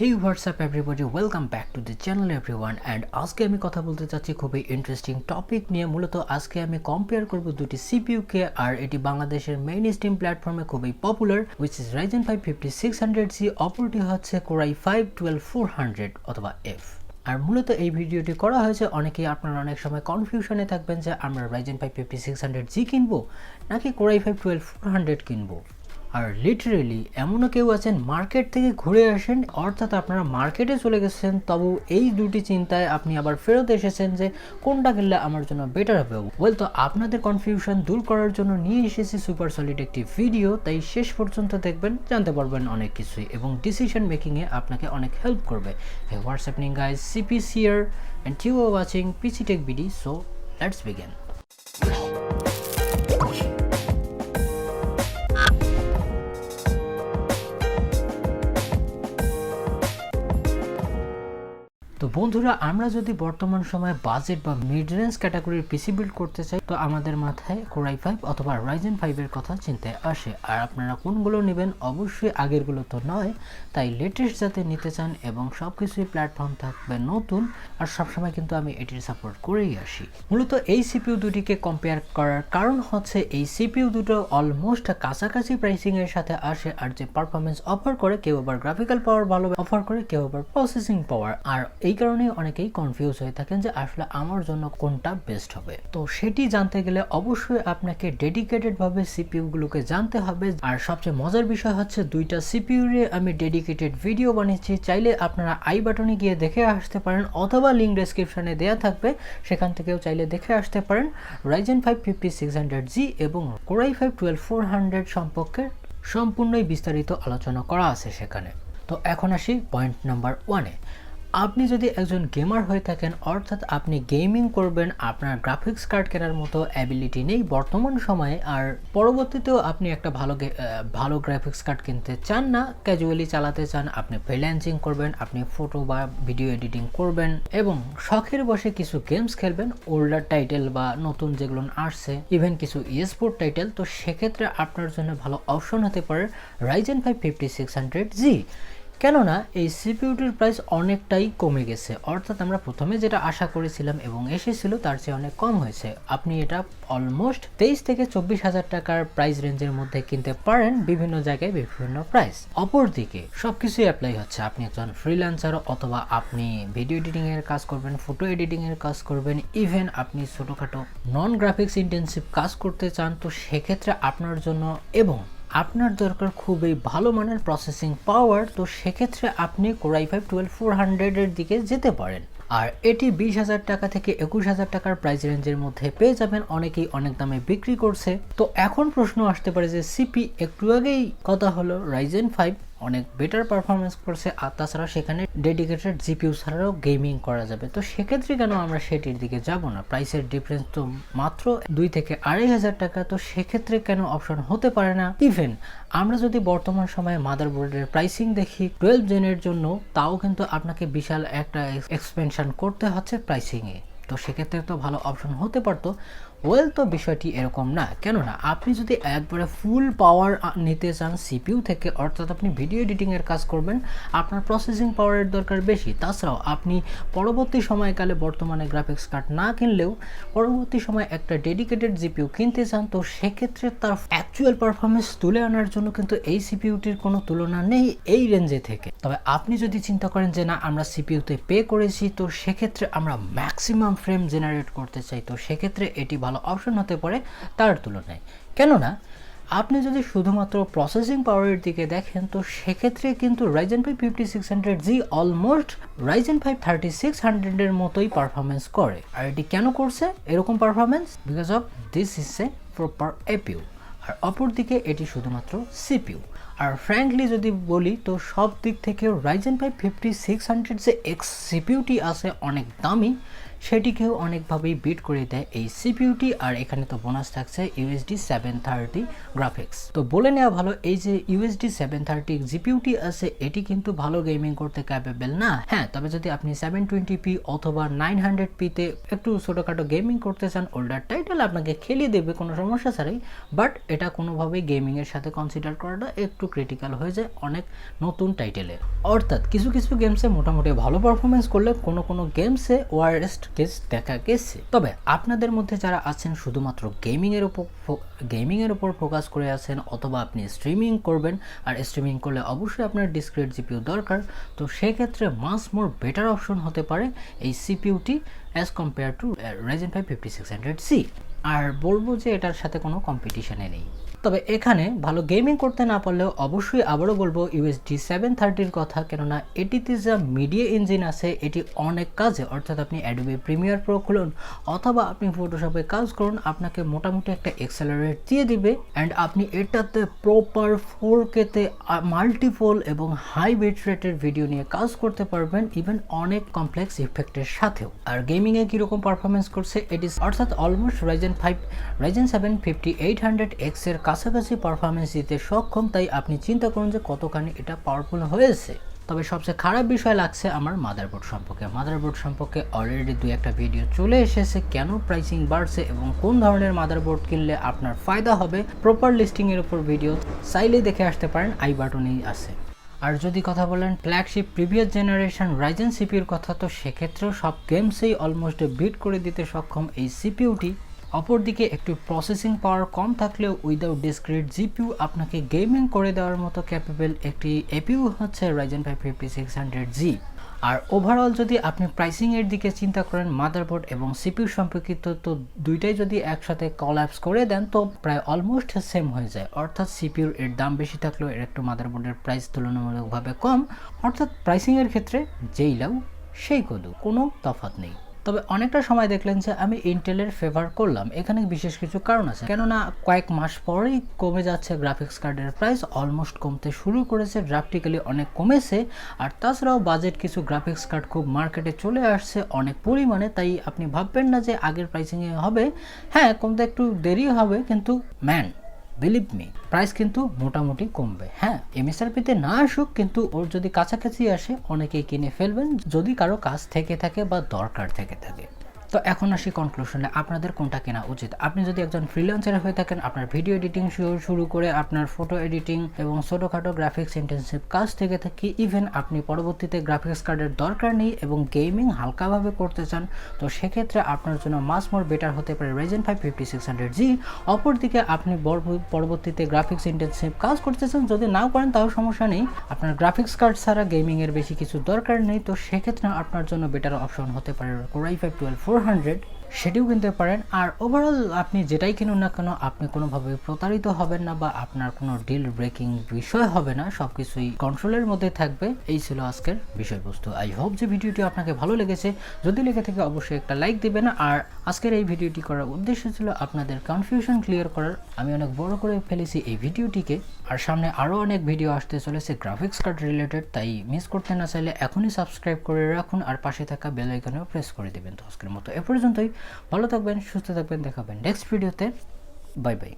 Hey, what's up everybody, welcome back to the channel everyone, and আজকে আমি কথা বলতে চাচ্ছি খুবই ইন্টারেস্টিং টপিক নিয়ে। মূলত আজকে আমি কম্পেয়ার করব দুটি সিপিইউ কে, আর এটি বাংলাদেশের মেইন স্ট্রিম প্ল্যাটফর্মে খুবই popular, which is Ryzen 5 5600G, অপরটি হচ্ছে Core i5 12400 অথবা F। আর মূলত এই ভিডিওটি করা হয়েছে, অনেকেই আপনারা অনেক সময় কনফিউশনে থাকবেন যে আমরা Ryzen 5 5600G কিনবো নাকি Core i5 12400 কিনবো। আর লিটারেলি এমনও কেউ আছেন মার্কেট থেকে ঘুরে আসেন, অর্থাৎ আপনারা মার্কেটে চলে গেছেন, তবু এই দুটি চিন্তায় আপনি আবার ফেরত এসেছেন যে কোনটা কিনলে আমার জন্য বেটার হবে। ওয়েল, তো আপনাদের কনফিউশন দূর করার জন্য নিয়ে এসেছি সুপার সলিড একটি ভিডিও, তাই শেষ পর্যন্ত দেখবেন, জানতে পারবেন অনেক কিছুই এবং ডিসিশন মেকিংয়ে আপনাকে অনেক হেল্প করবে। Hey, what's happening guys, CP's here and you are watching PC Tech BD, so let's begin. তো বন্ধুরা, আমরা যদি বর্তমান সময়ে বাজেট বা মিড রেঞ্জ ক্যাটাগরির পিসি বিল্ড করতে চাই, তো আমাদের মাথায় Core i5 অথবা Ryzen 5 এর কথা চিন্তায় আসে। আর আপনারা কোনগুলো নেবেন, অবশ্যই আগেরগুলো তো নয়, তাই লেটেস্ট যাতে নিতে চান এবং সব কিছুই প্ল্যাটফর্ম থাকবে নতুন, আর সবসময় কিন্তু আমি এটির সাপোর্ট করেই আসি। মূলত এই সিপিইউ দুটিকে কম্পেয়ার করার কারণ হচ্ছে এই সিপিইউ দুটো অলমোস্ট কাছাকাছি প্রাইসিং এর সাথে আসে, আর যে পারফরমেন্স অফার করে, কেউ আবার গ্রাফিক্যাল পাওয়ার ভালো অফার করে, কেউ আবার প্রসেসিং পাওয়ার। আর এই কারণে অনেকেই কনফিউজ হয়ে থাকেন যে আসলে আমার জন্য কোনটা বেস্ট হবে। তো সেটি জানতে গেলে অবশ্যই আপনাকে ডেডিকেটেড ভাবে সিপিইউ গুলোকে জানতে হবে। আর সবচেয়ে মজার বিষয় হচ্ছে, দুইটা সিপিইউ রে আমি ডেডিকেটেড ভিডিও বানিয়েছি, চাইলে আপনারা আই বাটনে গিয়ে দেখে আসতে পারেন, অথবা লিংক ডেসক্রিপশনে দেওয়া থাকবে, সেখান থেকেও চাইলে দেখে আসতে পারেন। Ryzen 5 5600G এবং Core i5 12400 সম্পর্কে সম্পূর্ণই বিস্তারিত আলোচনা করা আছে সেখানে। তো এখন আসি পয়েন্ট নাম্বার 1-এ। আপনি যদি একজন গেমার হয়ে থাকেন, অর্থাৎ আপনি গেমিং করবেন, আপনার গ্রাফিক্স কার্ড কেনার মতো অ্যাবিলিটি নেই বর্তমান সময়ে, আর পরবর্তীতেও আপনি একটা ভালো গ্রাফিক্স কার্ড কিনতে চান না, ক্যাজুয়ালি চালাতে চান, আপনি ফ্রিল্যান্সিং করবেন, আপনি ফটো বা ভিডিও এডিটিং করবেন এবং শখের বসে কিছু গেমস খেলবেন, ওল্ডার টাইটেল বা নতুন যেগুলো আসছে, ইভেন কিছু স্পোর্ট টাইটেল, তো সেক্ষেত্রে আপনার জন্য ভালো অপশন হতে পারে Ryzen 5 5600G। কেননা এই সিপিইউটির প্রাইস অনেকটাই কমে গেছে, অর্থাৎ আমরা প্রথমে যেটা আশা করেছিলাম এবং এসেছিল তার চেয়ে অনেক কম হয়েছে। আপনি এটা অলমোস্ট 23 থেকে 24,000 টাকার প্রাইস রেঞ্জের মধ্যে কিনতে পারেন, বিভিন্ন জায়গায় বিভিন্ন প্রাইস। অপরদিকে সবকিছুই অ্যাপ্লাই হচ্ছে, আপনি একজন ফ্রিল্যান্সার অথবা আপনি ভিডিও এডিটিং এর কাজ করবেন, ফটো এডিটিং এর কাজ করবেন, ইভেন আপনি ছোটখাটো নন গ্রাফিক্স ইন্টেন্সিভ কাজ করতে চান, তো সেক্ষেত্রে আপনার জন্য এবং আপনার দরকার খুবই ভালো মানের প্রসেসিং পাওয়ার, তো সেক্ষেত্রে আপনি Core i5 12400 এর দিকে যেতে পারেন। আর এটি 20,000 টাকা থেকে 21,000 টাকার প্রাইস রেঞ্জের মধ্যে পেয়ে যাবেন, অনেকেই অনেক দামে বিক্রি করছে। তো এখন প্রশ্ন আসতে পারে যে সিপি, একটু আগেই কথা হলো Ryzen 5 অনেক বেটার পারফরমেন্স করছে, আর তাছাড়া সেখানে ডেডিকেটেড জিপিইউ ছাড়াও গেমিং করা যাবে, তো সেক্ষেত্রে কেন আমরা সেটির দিকে যাব না? প্রাইসের ডিফারেন্স তো মাত্র 2 থেকে 2,500 টাকা, তো সেক্ষেত্রে কেন অপশন হতে পারে না? ইভেন আমরা যদি বর্তমান সময়ে মাদারবোর্ডের প্রাইসিং দেখি 12 জেনের জন্য, তাও কিন্তু আপনাকে বিশাল একটা এক্সপেনশন করতে হচ্ছে প্রাইসিংয়ে, তো সেক্ষেত্রে তো ভালো অপশন হতে পারতো। ওয়েল, তো বিষয়টি এরকম না। কেননা আপনি যদি একবারে ফুল পাওয়ার নিতে চান সিপিইউ থেকে, অর্থাৎ আপনি ভিডিও এডিটিং এর কাজ করবেন, আপনার প্রসেসিং পাওয়ারের দরকার বেশি, তাছাড়াও আপনি পরবর্তী সময়কালে বর্তমানে গ্রাফিক্স কার্ড না কিনলেও পরবর্তী সময় একটা ডেডিকেটেড জিপিইউ কিনতে চান, তো সেক্ষেত্রে তার অ্যাকচুয়াল পারফরমেন্স তুলে আনার জন্য কিন্তু এই সিপিইউটির কোনো তুলনা নেই এই রেঞ্জে থেকে। তবে আপনি যদি চিন্তা করেন যে না, আমরা সিপিইউতে পে করেছি, তো সেক্ষেত্রে আমরা ম্যাক্সিমাম ফ্রেম জেনারেট করতে চাই, তো সেক্ষেত্রে এটি ভালো অপশন হতে পারে তার তুলনায়। কেননা আপনি যদি শুধুমাত্র প্রসেসিং পাওয়ারের দিকে দেখেন, তো সেক্ষেত্রে কিন্তু Ryzen 5 5600G অলমোস্ট Ryzen 5 3600 এর মতোই পারফরমেন্স করে। আর এটি কেন করছে এরকম performance? Because of this is a proper APU, আর অপরদিকে এটি শুধুমাত্র সিপিইউ। আর ফ্র্যাঙ্কলি যদি বলি, তো সব দিক থেকেও Ryzen 5 5600 যে সিপিইউটি আছে অনেক দামি, সেটিকেও অনেকভাবেই বিট করে দেয় এই সিপিইউটি। আর এখানে তো বোনাস থাকছে ইউএসডি 730 গ্রাফিক্স। তো বলে নেওয়া ভালো, এই যে ইউএসডি 730 জিপিইউটি আছে এটি কিন্তু ভালো গেমিং করতে ক্যাপেবল না। হ্যাঁ, তবে যদি আপনি 720p অথবা 900p তে একটু ছোটখাটো গেমিং করতে চান, ওল্ডার টাইটেল আপনাকে খেলিয়ে দেবে কোনো সমস্যা ছাড়াই, বাট এটা কোনোভাবেই গেমিং এর সাথে কনসিডার করাটা একটু ক্রিটিক্যাল হয়ে যায় অনেক নতুন টাইটেলে। অর্থাৎ কিছু কিছু গেমসে মোটামুটি ভালো পারফরমেন্স করলে কোনো গেমসে ওয়ারেস্ট কেস দেখা গেছে। তবে আপনাদের মধ্যে যারা আছেন শুধুমাত্র গেমিং এর উপর ফোকাস করে আছেন, অথবা আপনি স্ট্রিমিং করবেন, আর স্ট্রিমিং করলে অবশ্যই আপনার ডিসক্রিট জিপিইউ দরকার, তো সেক্ষেত্রে মাস মোর বেটার অপশন হতে পারে এই সিপিইউটি as compare to Ryzen 5 5600C। আর বলবো যে এটার সাথে কোনো কম্পিটিশনে নেই। তবে এখানে ভালো গেমিং করতে না পারলেও অবশ্যই আবারও বলবো ইউএসডি 730 কথা, কেননা এটিতে যা মিডিয়া ইঞ্জিন আছে এটি অনেক কাজে। অর্থাৎ আপনি অ্যাডোবি প্রিমিয়ার প্রো খুলুন অথবা আপনি ফটোশপে কাজ করুন, আপনাকে মোটামুটি একটা এক্সেলারেট দিয়ে দিবে, অ্যান্ড আপনি এটাতে প্রপার 4K তে মাল্টিপল এবং হাই বিট রেটের ভিডিও নিয়ে কাজ করতে পারবেন, ইভেন অনেক কমপ্লেক্স ইফেক্টের সাথেও। আর গেমিংয়ে কীরকম পারফরমেন্স করছে এটি অর্থাৎ অলমোস্ট Ryzen 7 5800X এর কাছাকাছি পারফরমেন্স দিতে সক্ষম। তাই আপনি চিন্তা করুন যে কতখানি এটা পাওয়ারফুল হয়েছে। তবে সবচেয়ে খারাপ বিষয় লাগছে আমার মাদারবোর্ড সম্পর্কে অলরেডি 2-1টা ভিডিও চলে এসেছে, কেন প্রাইসিং বাড়ছে এবং কোন ধরনের মাদারবোর্ড কিনলে আপনার ফায়দা হবে। প্রপার লিস্টিংয়ের উপর ভিডিও চাইলে দেখে আসতে পারেন, আই বাটনেই আছে। আর যদি কথা বলেন ফ্ল্যাগশিপ প্রিভিয়াস জেনারেশন রাইজেন সিপিইউর কথা, তো সেক্ষেত্রেও সব গেমসেই অলমোস্ট বিট করে দিতে সক্ষম এই সিপিইউটি। অপরদিকে একটু প্রসেসিং পাওয়ার কম থাকলেও উইদাউট ডিসক্রিট জিপিইউ আপনাকে গেমিং করে দেওয়ার মতো ক্যাপেবল একটি এপিইউ হচ্ছে Ryzen 5 5600G। আর ওভারঅল যদি আপনি প্রাইসিং এর দিকে চিন্তা করেন, মাদারবোর্ড এবং সিপিইউ সম্পর্কিত, তো দুইটাই যদি একসাথে কলাপস করে দেন তো প্রায় অলমোস্ট সেম হয়ে যায়। অর্থাৎ সিপিইউর এর দাম বেশি থাকলেও এর একটু মাদারবোর্ডের প্রাইস তুলনামূলকভাবে কম। অর্থাৎ প্রাইসিং এর ক্ষেত্রে যেই লাউ সেই কদু, কোনো তফাৎ নেই। তবে অনেকটা সময় দেখলেন যে আমি ইন্টেলের ফেভার করলাম, এখানে বিশেষ কিছু কারণ আছে। কেননা কয়েক মাস পরেই কমে যাচ্ছে গ্রাফিক্স কার্ডের প্রাইস, অলমোস্ট কমতে শুরু করেছে, ড্রাফটিক্যালি অনেক কমেছে। আর তাছাড়াও বাজেট কিছু গ্রাফিক্স কার্ড খুব মার্কেটে চলে আসছে অনেক পরিমাণে। তাই আপনি ভাববেন না যে আগের প্রাইসিংয়ে হবে, হ্যাঁ কমতে একটু দেরি হবে, কিন্তু বিলিভ মি প্রাইস কিন্তু মোটামুটি কমবে। হ্যাঁ, এমএসআরপিতে না আসুক, কিন্তু ওর যদি কাছাকাছি আসে অনেকেই কিনে ফেলবেন যদি কারো কাজ থেকে থাকে বা দরকার থেকে থাকে। তো এখন আসি কনক্লুশনে, আপনাদের কোনটা কেনা উচিত। আপনি যদি একজন ফ্রিল্যান্সার হয়ে থাকেন, আপনার ভিডিও এডিটিং শুরু করে আপনার ফটো এডিটিং এবং ছোটোখাটো গ্রাফিক্স ইন্টেন্সিভ কাজ থেকে থাকি, ইভেন আপনি পরবর্তীতে গ্রাফিক্স কার্ডের দরকার নেই এবং গেমিং হালকাভাবে করতে চান, তো সেক্ষেত্রে আপনার জন্য মাস মোর বেটার হতে পারে Ryzen 5 5600G। অপরদিকে আপনি পরবর্তীতে গ্রাফিক্স ইন্টেন্সিভ কাজ করতে চান, যদি নাও করেন তাও সমস্যা নেই, আপনার গ্রাফিক্স কার্ড ছাড়া গেমিংয়ের বেশি কিছু দরকার নেই, তো সেক্ষেত্রে আপনার জন্য বেটার অপশন হতে পারে Core i5 12400, সেটিও কিনতে পারেন। আর ওভারঅল আপনি যেটাই কিনুন না কেন, আপনি কোনোভাবে প্রতারিত হবেন না বা আপনার কোনো ডিল ব্রেকিং বিষয় হবে না, সবকিছুই কন্ট্রোলের মধ্যে থাকবে। এই ছিল আজকের বিষয়বস্তু। আই হোপ যে ভিডিওটি আপনাকে ভালো লেগেছে, যদি লেগে থাকে অবশ্যই একটা লাইক দিবেন। আর আজকের এই ভিডিওটি করার উদ্দেশ্য ছিল আপনাদের কনফিউশন ক্লিয়ার করার। আমি অনেক বড় করে ফেলেছি এই ভিডিওটিকে, আর সামনে আরও অনেক ভিডিও আসতে চলেছে গ্রাফিক্স কার্ড রিলেটেড, তাই মিস করতে না চাইলে এখনই সাবস্ক্রাইব করে রাখুন আর পাশে থাকা বেল আইকনেও প্রেস করে দেবেন। তো আজকের মতো এ পর্যন্তই, ভালো থাকবেন, সুস্থ থাকবেন, দেখাবেন নেক্সট ভিডিওতে। Bye bye.